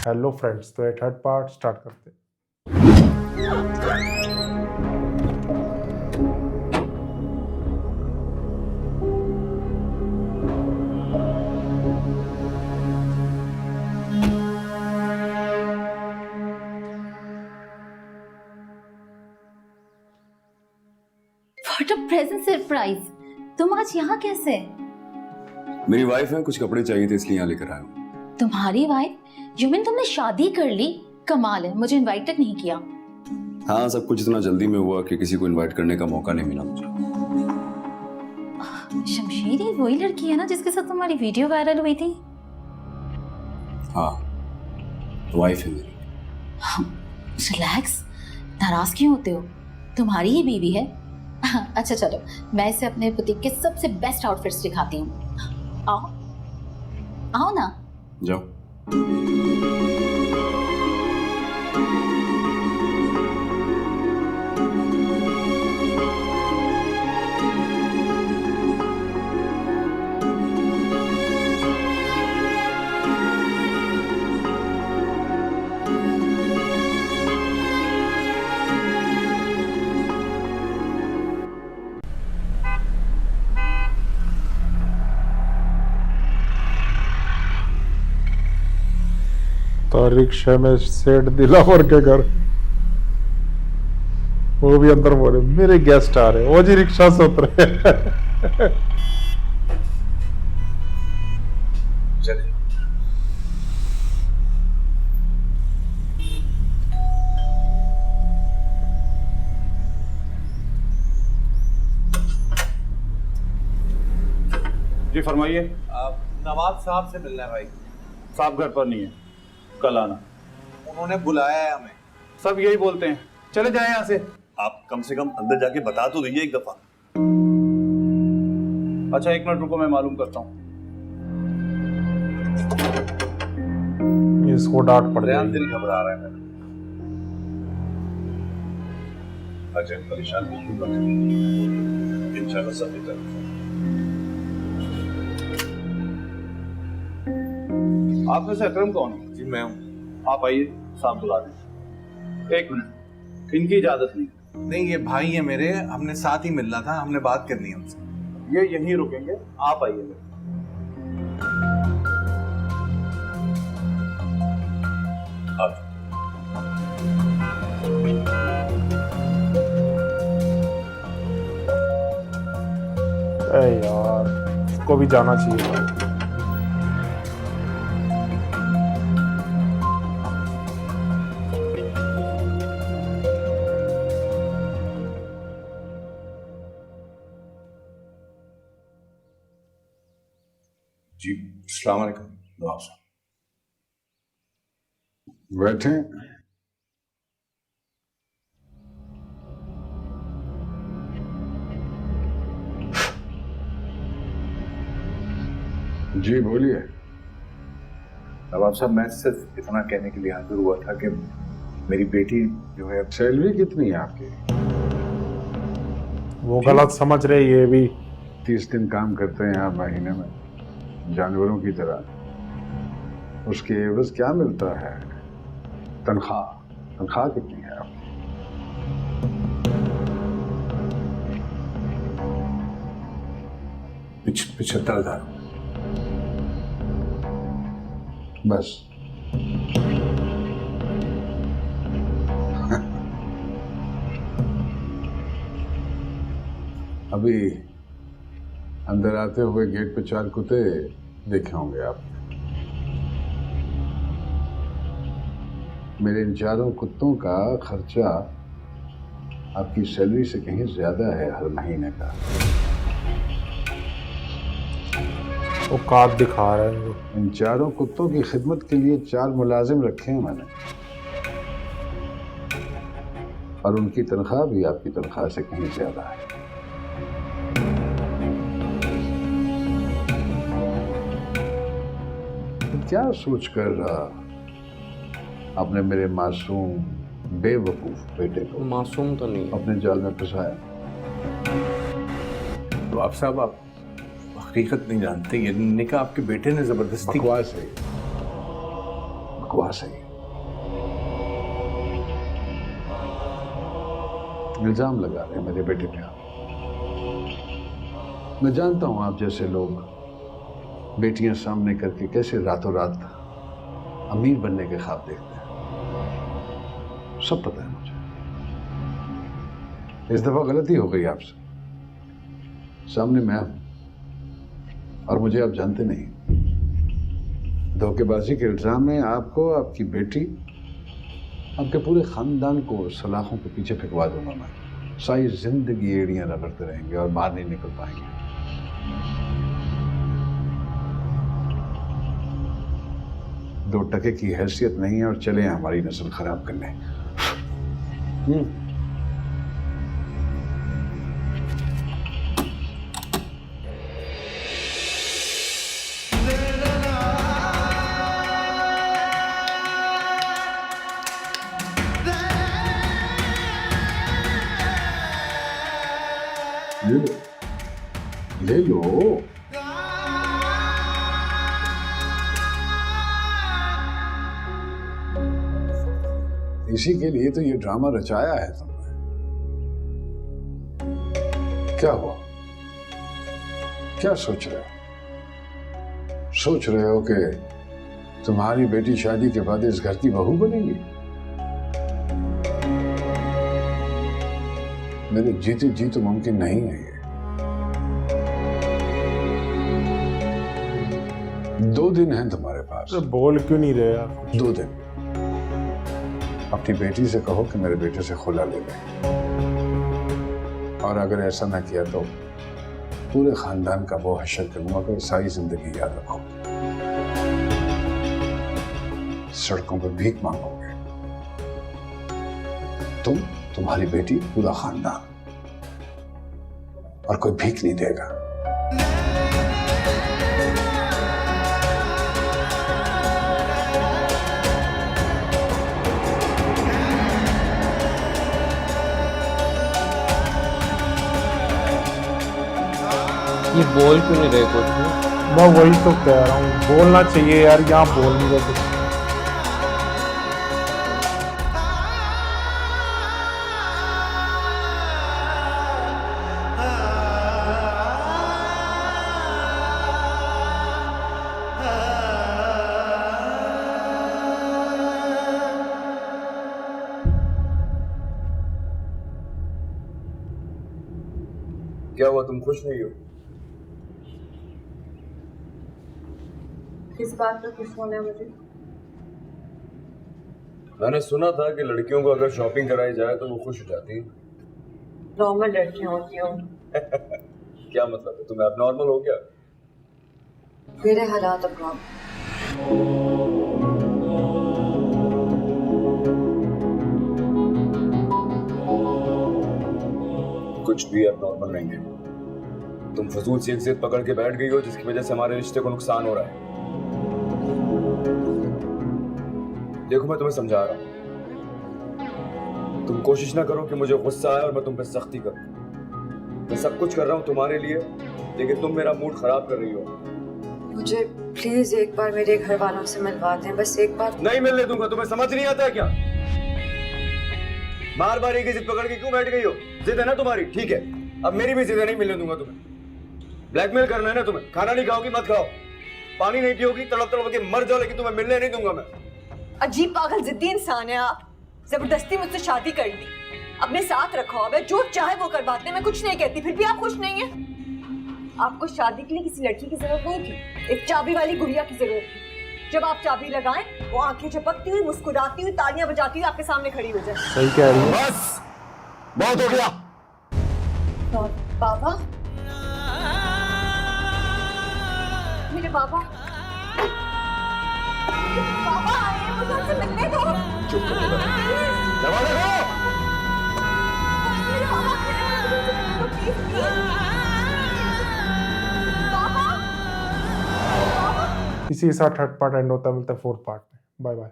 Hello friends, तो ये third part start करते हैं। What a present surprise! तुम आज यहाँ कैसे? मेरी वाइफ है, कुछ कपड़े चाहिए थे इसलिए यहाँ लेकर आया हूँ। तुम्हारी वाइफ? यू मीन तुमने शादी कर ली? कमाल है, मुझे इनवाइट तक नहीं किया। हाँ, सब कुछ इतना जल्दी में हुआ कि किसी को इनवाइट करने का मौका नहीं मिला मुझे। शमशेर, ये वही लड़की है ना जिसके साथ तुम्हारी वीडियो वायरल हुई थी? हाँ, वाइफ है मेरी। रिलैक्स, नाराज क्यों होते हो? तुम्हारी ही बीवी है। अच्छा चलो, मैं इसे अपने बुटीक के सबसे बेस्ट आउटफिट्स दिखाती हूँ। आओ आओ ना। जाओ। तो रिक्शा में सेठ दिलावर के घर, वो भी अंदर बोले मेरे गेस्ट आ रहे, वो जी रिक्शा से उतरे। चलिए। जी फरमाइए। आप नवाब साहब से मिलना है भाई। साहब घर पर नहीं है, कल आना। उन्होंने बुलाया है हमें। सब यही बोलते हैं, चले जाए यहाँ से। आप कम से कम अंदर जाके बता तो दीजिए एक दफा। अच्छा, एक मिनट रुको, मैं मालूम करता हूँ। इसको डांट पड़ ध्यान जाएगी। दिल घबरा रहा है मेरा। अच्छा, परेशान बिल्कुल मत होइए। इंशाल्लाह सब बेहतर होगा। आप में से अकरम कौन है? जी मैं हूँ। आप आइए, साहब बुला दें। एक मिनट, इनकी इजाजत नहीं। नहीं, ये भाई है मेरे, हमने साथ ही मिलना था, हमने बात करनी है उनसे। ये यहीं रुकेंगे, आप आइए मेरे। आप अरे यार, उसको भी जाना चाहिए। जी, अस्सलाम वालेकुम नवाब साहब। बैठे। जी बोलिए। नवाब साहब, मैं सिर्फ इतना कहने के लिए हाजिर हुआ था कि मेरी बेटी जो है। सैलरी कितनी है आपकी? वो गलत समझ रहे, ये भी 30 दिन काम करते हैं आप महीने में, जानवरों की तरह। उसके एवज क्या मिलता है? तनख्वाह तनख्वाह कितनी है आपकी? 75,000। बस। अभी अंदर आते हुए गेट पे 4 कुत्ते देखे होंगे आप। मेरे इन 4 कुत्तों का खर्चा आपकी सैलरी से कहीं ज्यादा है हर महीने का। वो कार्ड दिखा रहे हैं। इन 4 कुत्तों की खिदमत के लिए 4 मुलाजिम रखे हैं मैंने, और उनकी तनख्वाह भी आपकी तनख्वाह से कहीं ज्यादा है। क्या सोचकर आपने मेरे मासूम बेवकूफ बेटे को मासूम तो नहीं है। अपने जाल में फंसाया? नवाब साहब, आप हकीकत नहीं जानते। ये निकाह आपके बेटे ने जबरदस्ती। बकवास है, बकवास है ये। इल्जाम लगा रहे हैं मेरे बेटे पे आप। मैं जानता हूं आप जैसे लोग बेटियां सामने करके कैसे रातों रात अमीर बनने के ख्वाब देखते हैं, सब पता है मुझे। इस दफा गलती हो गई आपसे, सामने मैं हूं और मुझे आप जानते नहीं। धोखेबाजी के इल्जाम में आपको, आपकी बेटी, आपके पूरे खानदान को सलाखों के पीछे फेंकवा दूंगा मैं। सारी जिंदगी एड़ियां रगड़ते रहेंगे और बाहर नहीं निकल पाएंगे। दो टके की हैसियत नहीं है और चले हैं हमारी नस्ल खराब करने। ले लो, ले लो। इसी के लिए तो ये ड्रामा रचाया है तुमने। क्या हुआ? क्या सोच रहे हो? सोच रहे हो कि तुम्हारी बेटी शादी के बाद इस घर की बहू बनेगी? मेरे जीते जी तो मुमकिन नहीं है ये। 2 दिन हैं तुम्हारे पास। तो बोल क्यों नहीं रहे आप? 2 दिन। अपनी बेटी से कहो कि मेरे बेटे से खुला ले ले, और अगर ऐसा ना किया तो पूरे खानदान का वो हश्र करूंगा कि सारी जिंदगी याद रखो। सड़कों पर भीख मांगोगे तुम, तुम्हारी बेटी, पूरा खानदान, और कोई भीख नहीं देगा। ये बोल क्यों नहीं रहे कुछ? मैं वही तो कह रहा हूँ, बोलना चाहिए यार, यहाँ बोल नहीं रहे कुछ। क्या हुआ, तुम खुश नहीं हो? किस बात पर खुश होना है मुझे? मैंने सुना था कि लड़कियों को अगर शॉपिंग कराई जाए तो वो खुश हो जाती है। नॉर्मल लड़कियां होती हो। क्या मतलब है, तुम्हें अब नॉर्मल हो गया? मेरे हालात अब कुछ भी अब नॉर्मल नहीं है। तुम फजूल से एक जिद पकड़ के बैठ गई हो जिसकी वजह से हमारे रिश्ते को नुकसान हो रहा है। देखो, मैं तुम्हें समझा रहा हूं, तुम कोशिश ना करो कि मुझे गुस्सा आए और मैं तुम पे सख्ती करूं। मैं सब कुछ कर रहा हूं तुम्हारे लिए, लेकिन तुम मेरा मूड खराब कर रही हो। मुझे प्लीज एक बार मेरे घर वालों से मिलवा दें, बस एक बार। नहीं मिलने दूंगा। तुम्हें समझ नहीं आता क्या? बार बार एक ही जिद पकड़ के क्यों बैठ गई हो? जिद है ना तुम्हारी, ठीक है, अब मेरी भी जिद है, नहीं मिलने दूंगा तुम्हें। ब्लैकमेल करना है ना तुम्हें? खाना नहीं खाओगी, मत खाओ। पानी नहीं पियोगी, तड़प तड़प के मर जाओ, लेकिन तुम्हें मिलने नहीं दूंगा मैं। अजीब पागल जिद्दी इंसान है आप। जबरदस्ती मुझसे शादी कर दी, अपने साथ रखो। अब जो चाहे वो करवाते, मैं कुछ नहीं कहती, फिर भी आप खुश नहीं है। आपको शादी के लिए किसी लड़की की जरूरत नहीं थी, एक चाबी वाली गुड़िया की जरूरत थी। जब आप चाबी लगाएं, वो आंखें झपकती हुई, मुस्कुराती हुई, तालियां बजाती हुई आपके सामने खड़ी हो जाए। सही कह रही है। बस बहुत हो गया। बाबा, मेरे बाबा, बाबा आए, मुझे उनसे मिलने दो। चुप कर दो। दरवाजा खोलो। मेरे बाबा आए, मुझे उनसे मिलने दो, प्लीज, प्लीज। बाबा, इसी के साथ 3rd पार्ट एंड होता है। मिलता है 4th पार्ट में। Bye bye.